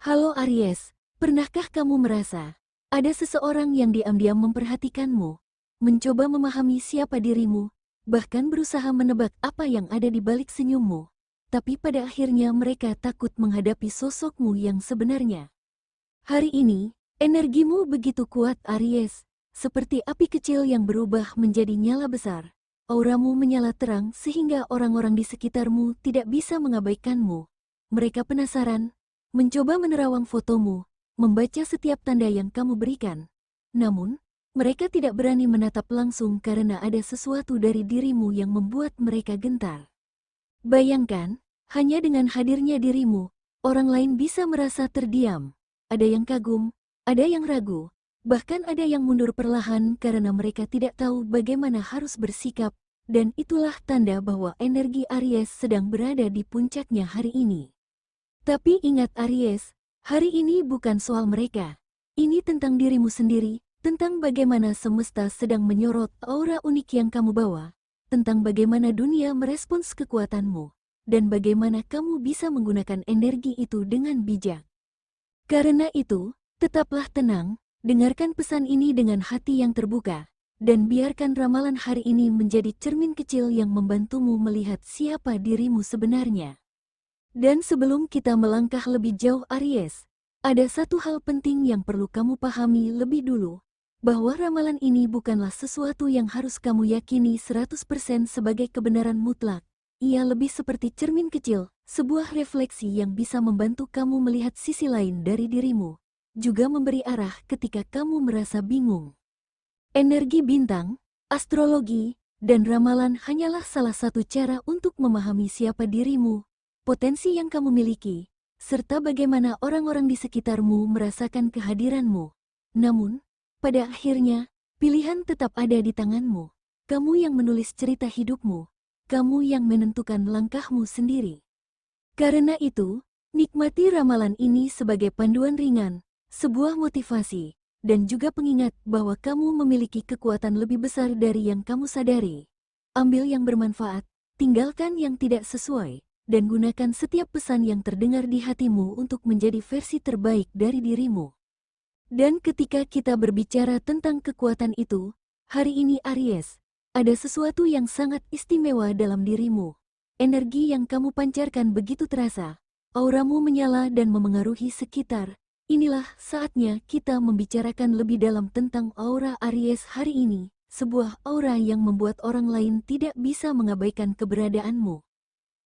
Halo Aries, pernahkah kamu merasa ada seseorang yang diam-diam memperhatikanmu, mencoba memahami siapa dirimu, bahkan berusaha menebak apa yang ada di balik senyummu, tapi pada akhirnya mereka takut menghadapi sosokmu yang sebenarnya? Hari ini, energimu begitu kuat Aries, seperti api kecil yang berubah menjadi nyala besar. Auramu menyala terang sehingga orang-orang di sekitarmu tidak bisa mengabaikanmu. Mereka penasaran, mencoba menerawang fotomu, membaca setiap tanda yang kamu berikan. Namun, mereka tidak berani menatap langsung karena ada sesuatu dari dirimu yang membuat mereka gentar. Bayangkan, hanya dengan hadirnya dirimu, orang lain bisa merasa terdiam. Ada yang kagum, ada yang ragu, bahkan ada yang mundur perlahan karena mereka tidak tahu bagaimana harus bersikap, dan itulah tanda bahwa energi Aries sedang berada di puncaknya hari ini. Tapi ingat Aries, hari ini bukan soal mereka. Ini tentang dirimu sendiri, tentang bagaimana semesta sedang menyorot aura unik yang kamu bawa, tentang bagaimana dunia merespons kekuatanmu, dan bagaimana kamu bisa menggunakan energi itu dengan bijak. Karena itu, tetaplah tenang, dengarkan pesan ini dengan hati yang terbuka, dan biarkan ramalan hari ini menjadi cermin kecil yang membantumu melihat siapa dirimu sebenarnya. Dan sebelum kita melangkah lebih jauh Aries, ada satu hal penting yang perlu kamu pahami lebih dulu, bahwa ramalan ini bukanlah sesuatu yang harus kamu yakini 100% sebagai kebenaran mutlak. Ia lebih seperti cermin kecil, sebuah refleksi yang bisa membantu kamu melihat sisi lain dari dirimu, juga memberi arah ketika kamu merasa bingung. Energi bintang, astrologi, dan ramalan hanyalah salah satu cara untuk memahami siapa dirimu, potensi yang kamu miliki, serta bagaimana orang-orang di sekitarmu merasakan kehadiranmu. Namun, pada akhirnya, pilihan tetap ada di tanganmu. Kamu yang menulis cerita hidupmu, kamu yang menentukan langkahmu sendiri. Karena itu, nikmati ramalan ini sebagai panduan ringan, sebuah motivasi, dan juga pengingat bahwa kamu memiliki kekuatan lebih besar dari yang kamu sadari. Ambil yang bermanfaat, tinggalkan yang tidak sesuai, dan gunakan setiap pesan yang terdengar di hatimu untuk menjadi versi terbaik dari dirimu. Dan ketika kita berbicara tentang kekuatan itu, hari ini Aries, ada sesuatu yang sangat istimewa dalam dirimu. Energi yang kamu pancarkan begitu terasa, auramu menyala dan memengaruhi sekitar. Inilah saatnya kita membicarakan lebih dalam tentang aura Aries hari ini, sebuah aura yang membuat orang lain tidak bisa mengabaikan keberadaanmu.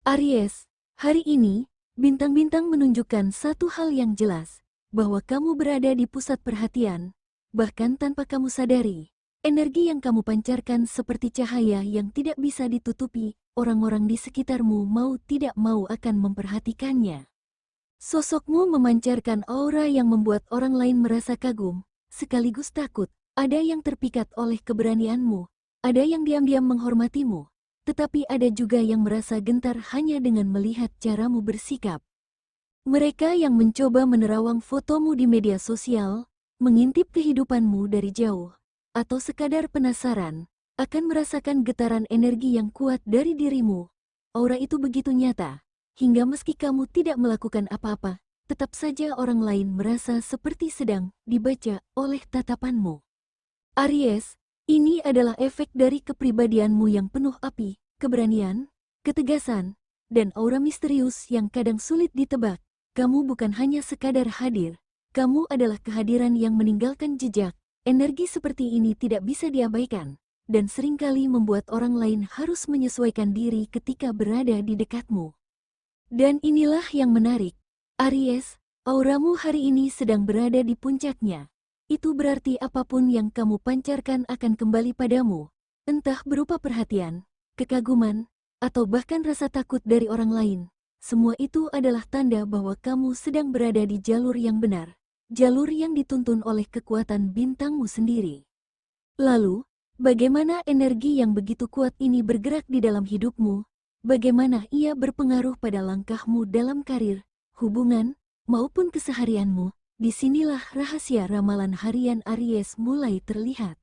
Aries, hari ini, bintang-bintang menunjukkan satu hal yang jelas, bahwa kamu berada di pusat perhatian, bahkan tanpa kamu sadari. Energi yang kamu pancarkan seperti cahaya yang tidak bisa ditutupi, orang-orang di sekitarmu mau tidak mau akan memperhatikannya. Sosokmu memancarkan aura yang membuat orang lain merasa kagum, sekaligus takut. Ada yang terpikat oleh keberanianmu, ada yang diam-diam menghormatimu, tetapi ada juga yang merasa gentar hanya dengan melihat caramu bersikap. Mereka yang mencoba menerawang fotomu di media sosial, mengintip kehidupanmu dari jauh, atau sekadar penasaran, akan merasakan getaran energi yang kuat dari dirimu. Aura itu begitu nyata, hingga meski kamu tidak melakukan apa-apa, tetap saja orang lain merasa seperti sedang dibaca oleh tatapanmu. Aries, ini adalah efek dari kepribadianmu yang penuh api, keberanian, ketegasan, dan aura misterius yang kadang sulit ditebak. Kamu bukan hanya sekadar hadir, kamu adalah kehadiran yang meninggalkan jejak. Energi seperti ini tidak bisa diabaikan, dan seringkali membuat orang lain harus menyesuaikan diri ketika berada di dekatmu. Dan inilah yang menarik, Aries, auramu hari ini sedang berada di puncaknya. Itu berarti apapun yang kamu pancarkan akan kembali padamu, entah berupa perhatian, kekaguman, atau bahkan rasa takut dari orang lain. Semua itu adalah tanda bahwa kamu sedang berada di jalur yang benar, jalur yang dituntun oleh kekuatan bintangmu sendiri. Lalu, bagaimana energi yang begitu kuat ini bergerak di dalam hidupmu? Bagaimana ia berpengaruh pada langkahmu dalam karir, hubungan, maupun keseharianmu? Disinilah rahasia ramalan harian Aries mulai terlihat.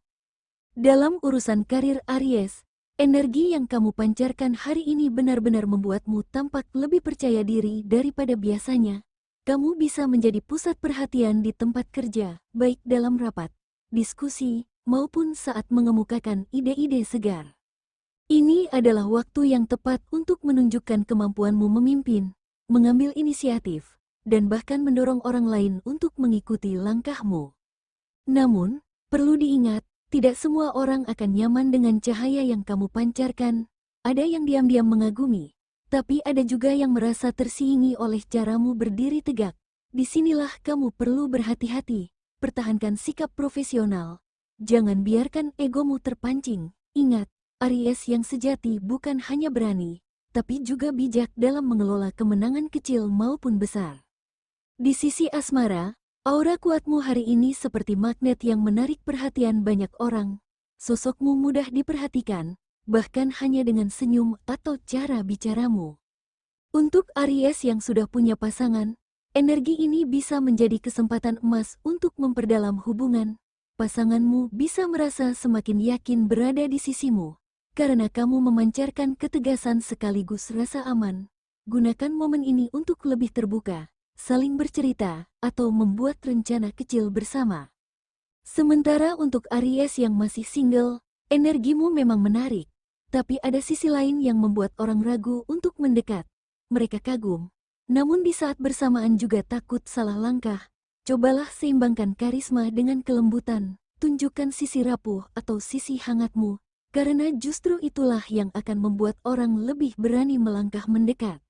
Dalam urusan karir Aries, energi yang kamu pancarkan hari ini benar-benar membuatmu tampak lebih percaya diri daripada biasanya. Kamu bisa menjadi pusat perhatian di tempat kerja, baik dalam rapat, diskusi, maupun saat mengemukakan ide-ide segar. Ini adalah waktu yang tepat untuk menunjukkan kemampuanmu memimpin, mengambil inisiatif, dan bahkan mendorong orang lain untuk mengikuti langkahmu. Namun, perlu diingat, tidak semua orang akan nyaman dengan cahaya yang kamu pancarkan. Ada yang diam-diam mengagumi, tapi ada juga yang merasa tersingi oleh caramu berdiri tegak. Disinilah kamu perlu berhati-hati, pertahankan sikap profesional. Jangan biarkan egomu terpancing. Ingat, Aries yang sejati bukan hanya berani, tapi juga bijak dalam mengelola kemenangan kecil maupun besar. Di sisi asmara, aura kuatmu hari ini seperti magnet yang menarik perhatian banyak orang. Sosokmu mudah diperhatikan, bahkan hanya dengan senyum atau cara bicaramu. Untuk Aries yang sudah punya pasangan, energi ini bisa menjadi kesempatan emas untuk memperdalam hubungan. Pasanganmu bisa merasa semakin yakin berada di sisimu, karena kamu memancarkan ketegasan sekaligus rasa aman. Gunakan momen ini untuk lebih terbuka, saling bercerita, atau membuat rencana kecil bersama. Sementara untuk Aries yang masih single, energimu memang menarik, tapi ada sisi lain yang membuat orang ragu untuk mendekat. Mereka kagum, namun di saat bersamaan juga takut salah langkah. Cobalah seimbangkan karisma dengan kelembutan, tunjukkan sisi rapuh atau sisi hangatmu, karena justru itulah yang akan membuat orang lebih berani melangkah mendekat.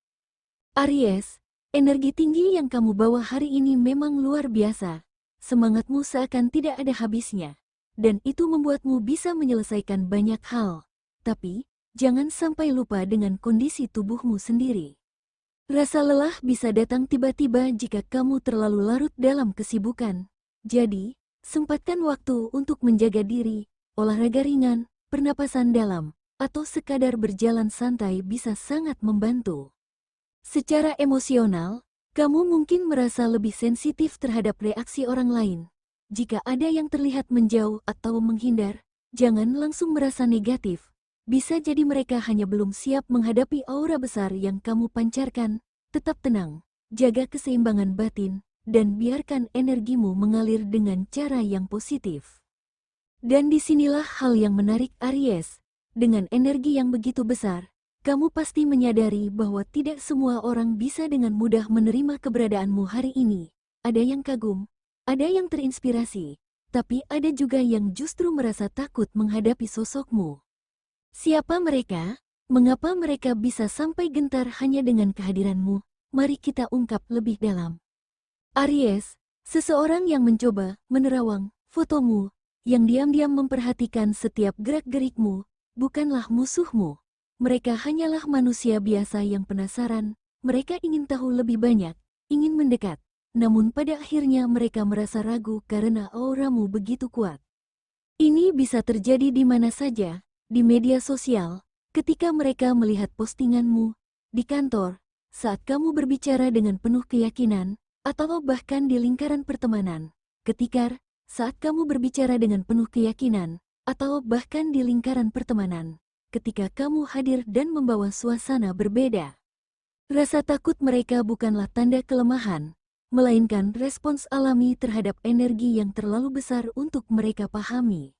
Aries, energi tinggi yang kamu bawa hari ini memang luar biasa. Semangatmu seakan tidak ada habisnya, dan itu membuatmu bisa menyelesaikan banyak hal. Tapi, jangan sampai lupa dengan kondisi tubuhmu sendiri. Rasa lelah bisa datang tiba-tiba jika kamu terlalu larut dalam kesibukan. Jadi, sempatkan waktu untuk menjaga diri, olahraga ringan, pernapasan dalam, atau sekadar berjalan santai bisa sangat membantu. Secara emosional, kamu mungkin merasa lebih sensitif terhadap reaksi orang lain. Jika ada yang terlihat menjauh atau menghindar, jangan langsung merasa negatif. Bisa jadi mereka hanya belum siap menghadapi aura besar yang kamu pancarkan. Tetap tenang, jaga keseimbangan batin, dan biarkan energimu mengalir dengan cara yang positif. Dan disinilah hal yang menarik Aries. Dengan energi yang begitu besar, kamu pasti menyadari bahwa tidak semua orang bisa dengan mudah menerima keberadaanmu hari ini. Ada yang kagum, ada yang terinspirasi, tapi ada juga yang justru merasa takut menghadapi sosokmu. Siapa mereka? Mengapa mereka bisa sampai gentar hanya dengan kehadiranmu? Mari kita ungkap lebih dalam. Aries, seseorang yang mencoba menerawang fotomu, yang diam-diam memperhatikan setiap gerak-gerikmu, bukanlah musuhmu. Mereka hanyalah manusia biasa yang penasaran. Mereka ingin tahu lebih banyak, ingin mendekat. Namun pada akhirnya mereka merasa ragu karena auramu begitu kuat. Ini bisa terjadi di mana saja. Di media sosial, ketika mereka melihat postinganmu, di kantor, saat kamu berbicara dengan penuh keyakinan, atau bahkan di lingkaran pertemanan, ketika saat kamu berbicara dengan penuh keyakinan, atau bahkan di lingkaran pertemanan, ketika kamu hadir dan membawa suasana berbeda. Rasa takut mereka bukanlah tanda kelemahan, melainkan respons alami terhadap energi yang terlalu besar untuk mereka pahami.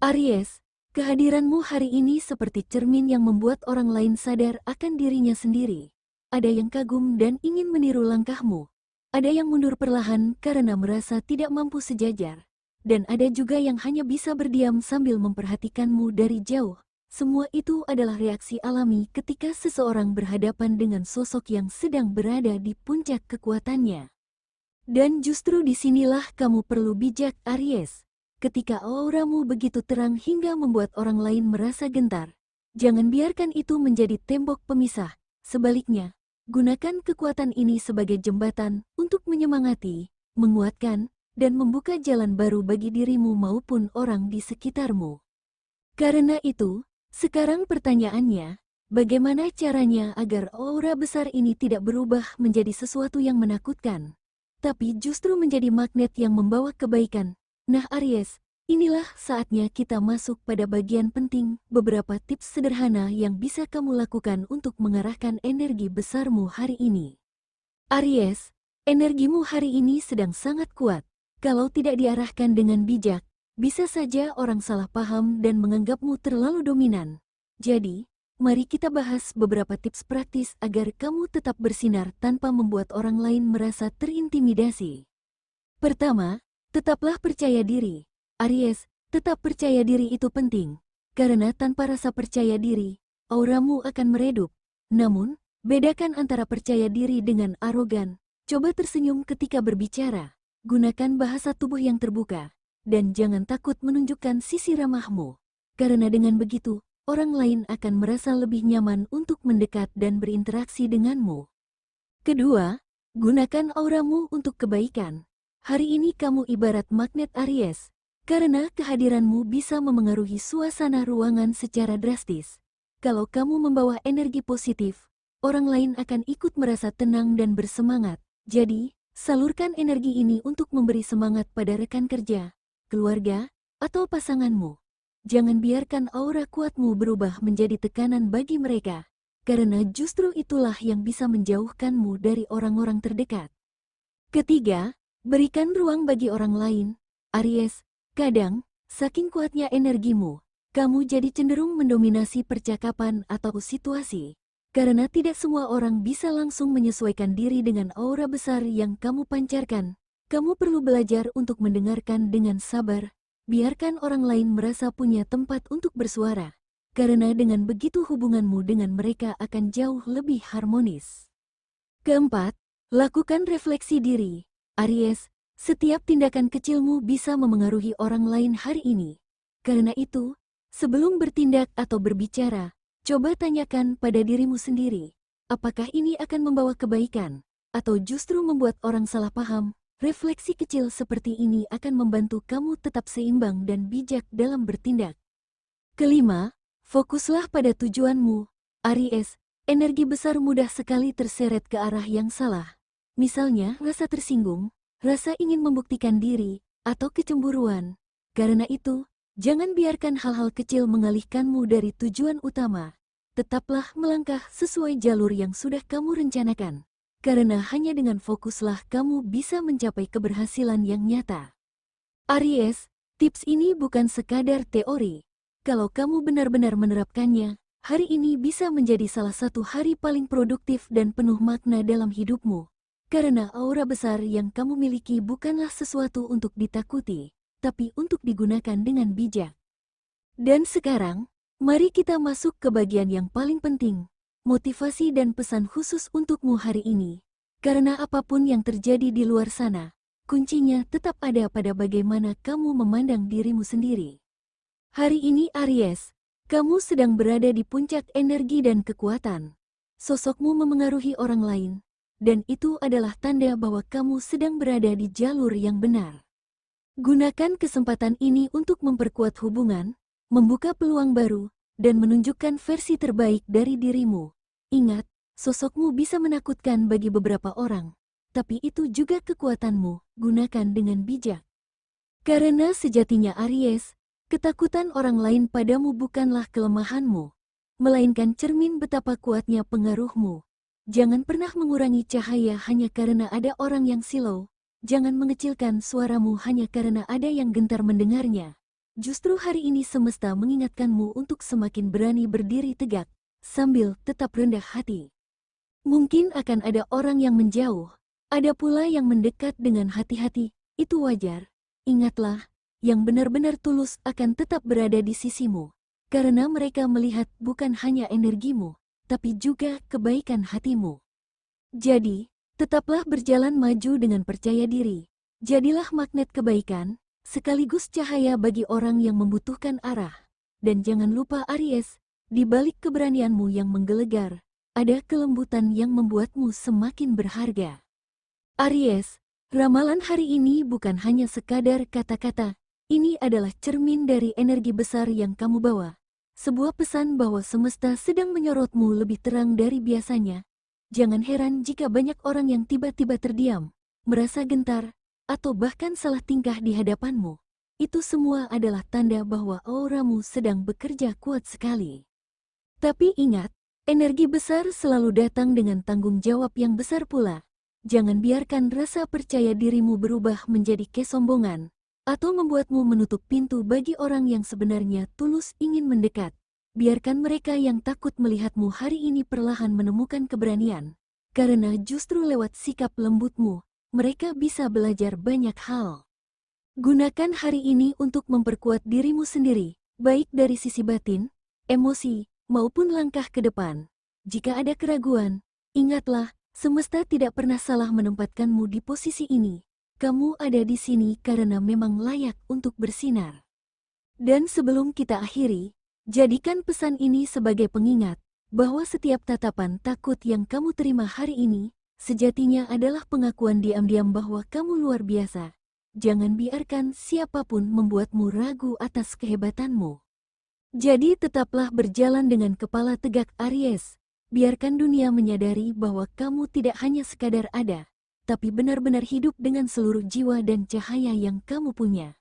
Aries, kehadiranmu hari ini seperti cermin yang membuat orang lain sadar akan dirinya sendiri. Ada yang kagum dan ingin meniru langkahmu. Ada yang mundur perlahan karena merasa tidak mampu sejajar. Dan ada juga yang hanya bisa berdiam sambil memperhatikanmu dari jauh. Semua itu adalah reaksi alami ketika seseorang berhadapan dengan sosok yang sedang berada di puncak kekuatannya. Dan justru disinilah kamu perlu bijak, Aries. Ketika auramu begitu terang hingga membuat orang lain merasa gentar, jangan biarkan itu menjadi tembok pemisah. Sebaliknya, gunakan kekuatan ini sebagai jembatan untuk menyemangati, menguatkan, dan membuka jalan baru bagi dirimu maupun orang di sekitarmu. Karena itu, sekarang pertanyaannya, bagaimana caranya agar aura besar ini tidak berubah menjadi sesuatu yang menakutkan, tapi justru menjadi magnet yang membawa kebaikan? Nah Aries, inilah saatnya kita masuk pada bagian penting, beberapa tips sederhana yang bisa kamu lakukan untuk mengarahkan energi besarmu hari ini. Aries, Energimu hari ini sedang sangat kuat. Kalau tidak diarahkan dengan bijak, bisa saja orang salah paham dan menganggapmu terlalu dominan. Jadi, mari kita bahas beberapa tips praktis agar kamu tetap bersinar tanpa membuat orang lain merasa terintimidasi. Pertama, tetaplah percaya diri. Aries, tetap percaya diri itu penting. Karena tanpa rasa percaya diri, auramu akan meredup. Namun, bedakan antara percaya diri dengan arogan. Coba tersenyum ketika berbicara. Gunakan bahasa tubuh yang terbuka. Dan jangan takut menunjukkan sisi ramahmu. Karena dengan begitu, orang lain akan merasa lebih nyaman untuk mendekat dan berinteraksi denganmu. Kedua, gunakan auramu untuk kebaikan. Hari ini kamu ibarat magnet Aries. Karena kehadiranmu bisa memengaruhi suasana ruangan secara drastis. Kalau kamu membawa energi positif, orang lain akan ikut merasa tenang dan bersemangat. Jadi, salurkan energi ini untuk memberi semangat pada rekan kerja, keluarga, atau pasanganmu. Jangan biarkan aura kuatmu berubah menjadi tekanan bagi mereka, karena justru itulah yang bisa menjauhkanmu dari orang-orang terdekat. Ketiga, berikan ruang bagi orang lain. Aries, kadang, saking kuatnya energimu, kamu jadi cenderung mendominasi percakapan atau situasi. Karena tidak semua orang bisa langsung menyesuaikan diri dengan aura besar yang kamu pancarkan, kamu perlu belajar untuk mendengarkan dengan sabar. Biarkan orang lain merasa punya tempat untuk bersuara. Karena dengan begitu hubunganmu dengan mereka akan jauh lebih harmonis. Keempat, lakukan refleksi diri. Aries, setiap tindakan kecilmu bisa memengaruhi orang lain hari ini. Karena itu, sebelum bertindak atau berbicara, coba tanyakan pada dirimu sendiri, apakah ini akan membawa kebaikan, atau justru membuat orang salah paham? Refleksi kecil seperti ini akan membantu kamu tetap seimbang dan bijak dalam bertindak. Kelima, fokuslah pada tujuanmu. Aries, energi besar mudah sekali terseret ke arah yang salah. Misalnya, rasa tersinggung, rasa ingin membuktikan diri, atau kecemburuan. Karena itu, jangan biarkan hal-hal kecil mengalihkanmu dari tujuan utama. Tetaplah melangkah sesuai jalur yang sudah kamu rencanakan. Karena hanya dengan fokuslah kamu bisa mencapai keberhasilan yang nyata. Aries, tips ini bukan sekadar teori. Kalau kamu benar-benar menerapkannya, hari ini bisa menjadi salah satu hari paling produktif dan penuh makna dalam hidupmu. Karena aura besar yang kamu miliki bukanlah sesuatu untuk ditakuti, tapi untuk digunakan dengan bijak. Dan sekarang, mari kita masuk ke bagian yang paling penting, motivasi dan pesan khusus untukmu hari ini. Karena apapun yang terjadi di luar sana, kuncinya tetap ada pada bagaimana kamu memandang dirimu sendiri. Hari ini Aries, kamu sedang berada di puncak energi dan kekuatan. Sosokmu memengaruhi orang lain, dan itu adalah tanda bahwa kamu sedang berada di jalur yang benar. Gunakan kesempatan ini untuk memperkuat hubungan, membuka peluang baru, dan menunjukkan versi terbaik dari dirimu. Ingat, sosokmu bisa menakutkan bagi beberapa orang, tapi itu juga kekuatanmu, gunakan dengan bijak. Karena sejatinya Aries, ketakutan orang lain padamu bukanlah kelemahanmu, melainkan cermin betapa kuatnya pengaruhmu. Jangan pernah mengurangi cahaya hanya karena ada orang yang silau. Jangan mengecilkan suaramu hanya karena ada yang gentar mendengarnya. Justru hari ini semesta mengingatkanmu untuk semakin berani berdiri tegak, sambil tetap rendah hati. Mungkin akan ada orang yang menjauh, ada pula yang mendekat dengan hati-hati, itu wajar. Ingatlah, yang benar-benar tulus akan tetap berada di sisimu, karena mereka melihat bukan hanya energimu, tapi juga kebaikan hatimu. Jadi, tetaplah berjalan maju dengan percaya diri. Jadilah magnet kebaikan, sekaligus cahaya bagi orang yang membutuhkan arah. Dan jangan lupa Aries, di balik keberanianmu yang menggelegar, ada kelembutan yang membuatmu semakin berharga. Aries, ramalan hari ini bukan hanya sekadar kata-kata, ini adalah cermin dari energi besar yang kamu bawa. Sebuah pesan bahwa semesta sedang menyorotmu lebih terang dari biasanya. Jangan heran jika banyak orang yang tiba-tiba terdiam, merasa gentar, atau bahkan salah tingkah di hadapanmu. Itu semua adalah tanda bahwa auramu sedang bekerja kuat sekali. Tapi ingat, energi besar selalu datang dengan tanggung jawab yang besar pula. Jangan biarkan rasa percaya dirimu berubah menjadi kesombongan, atau membuatmu menutup pintu bagi orang yang sebenarnya tulus ingin mendekat. Biarkan mereka yang takut melihatmu hari ini perlahan menemukan keberanian, karena justru lewat sikap lembutmu, mereka bisa belajar banyak hal. Gunakan hari ini untuk memperkuat dirimu sendiri, baik dari sisi batin, emosi, maupun langkah ke depan. Jika ada keraguan, ingatlah, semesta tidak pernah salah menempatkanmu di posisi ini. Kamu ada di sini karena memang layak untuk bersinar. Dan sebelum kita akhiri, jadikan pesan ini sebagai pengingat, bahwa setiap tatapan takut yang kamu terima hari ini, sejatinya adalah pengakuan diam-diam bahwa kamu luar biasa. Jangan biarkan siapapun membuatmu ragu atas kehebatanmu. Jadi tetaplah berjalan dengan kepala tegak Aries. Biarkan dunia menyadari bahwa kamu tidak hanya sekadar ada, tapi benar-benar hidup dengan seluruh jiwa dan cahaya yang kamu punya.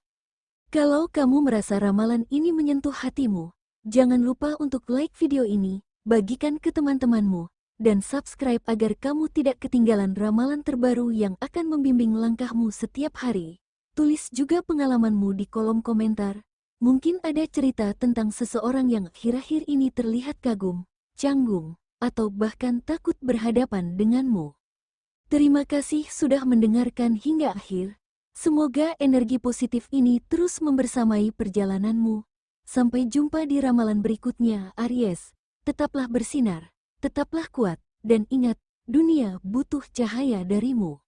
Kalau kamu merasa ramalan ini menyentuh hatimu, jangan lupa untuk like video ini, bagikan ke teman-temanmu, dan subscribe agar kamu tidak ketinggalan ramalan terbaru yang akan membimbing langkahmu setiap hari. Tulis juga pengalamanmu di kolom komentar. Mungkin ada cerita tentang seseorang yang akhir-akhir ini terlihat kagum, canggung, atau bahkan takut berhadapan denganmu. Terima kasih sudah mendengarkan hingga akhir. Semoga energi positif ini terus membersamai perjalananmu. Sampai jumpa di ramalan berikutnya, Aries. Tetaplah bersinar, tetaplah kuat, dan ingat, dunia butuh cahaya darimu.